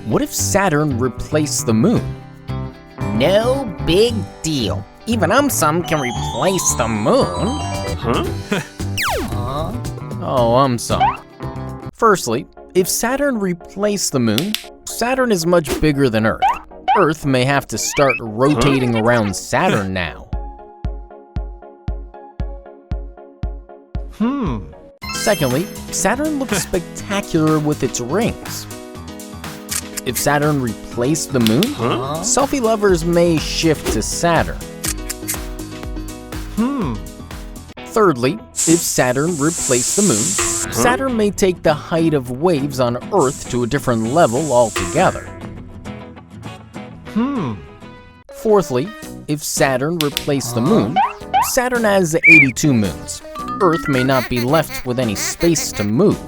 What if Saturn replaced the moon? No big deal. Even AumSum can replace the moon. Oh, AumSum. Firstly, if Saturn replaced the moon, Saturn is much bigger than Earth. Earth may have to start rotating around Saturn now. Secondly, Saturn looks spectacular with its rings. If Saturn replaced the moon, selfie lovers may shift to Saturn. Thirdly, if Saturn replaced the moon, Saturn may take the height of waves on Earth to a different level altogether. Fourthly, if Saturn replaced the moon, Saturn has 82 moons. Earth may not be left with any space to move.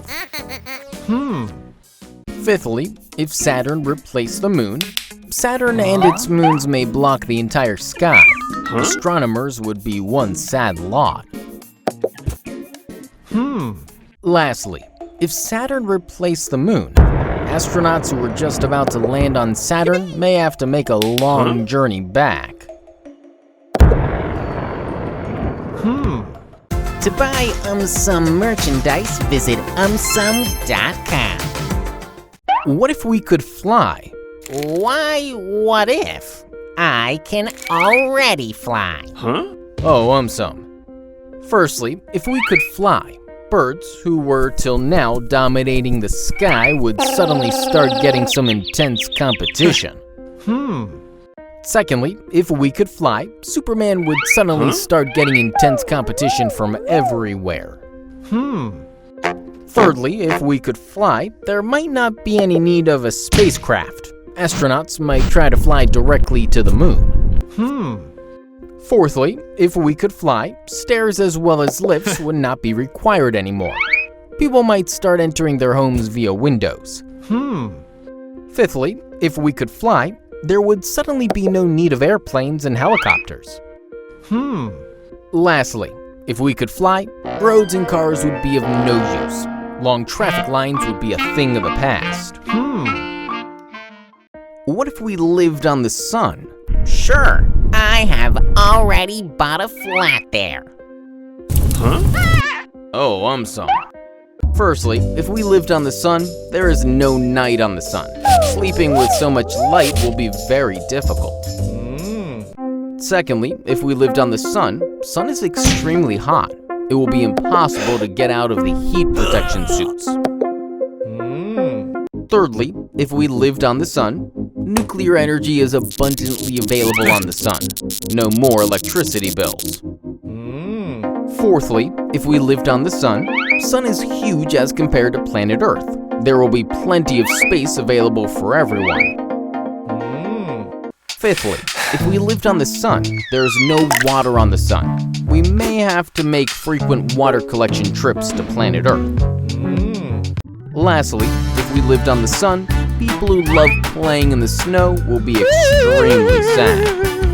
Fifthly, if Saturn replaced the moon, Saturn and its moons may block the entire sky. Astronomers would be one sad lot. Lastly, if Saturn replaced the moon, astronauts who were just about to land on Saturn may have to make a long journey back. To buy AumSum merchandise, visit AumSum.com. What if we could fly? Why, what if? I can already fly. Oh, AumSum. Firstly, if we could fly, birds who were till now dominating the sky would suddenly start getting some intense competition. Secondly, if we could fly, Superman would suddenly start getting intense competition from everywhere. Thirdly, if we could fly, there might not be any need of a spacecraft. Astronauts might try to fly directly to the moon. Fourthly, if we could fly, stairs as well as lifts would not be required anymore. People might start entering their homes via windows. Fifthly, if we could fly, there would suddenly be no need of airplanes and helicopters. Lastly, if we could fly, roads and cars would be of no use. Long traffic lines would be a thing of the past. What if we lived on the sun? Sure, I have already bought a flat there. Oh, AumSum. Firstly, if we lived on the sun, there is no night on the sun. Sleeping with so much light will be very difficult. Secondly, if we lived on the sun is extremely hot. It will be impossible to get out of the heat protection suits. Thirdly, if we lived on the sun, nuclear energy is abundantly available on the sun. No more electricity bills. Fourthly, if we lived on the sun is huge as compared to planet Earth. There will be plenty of space available for everyone. Fifthly, if we lived on the sun, there is no water on the sun. We may have to make frequent water collection trips to planet Earth. Lastly, if we lived on the sun, people who love playing in the snow will be extremely sad.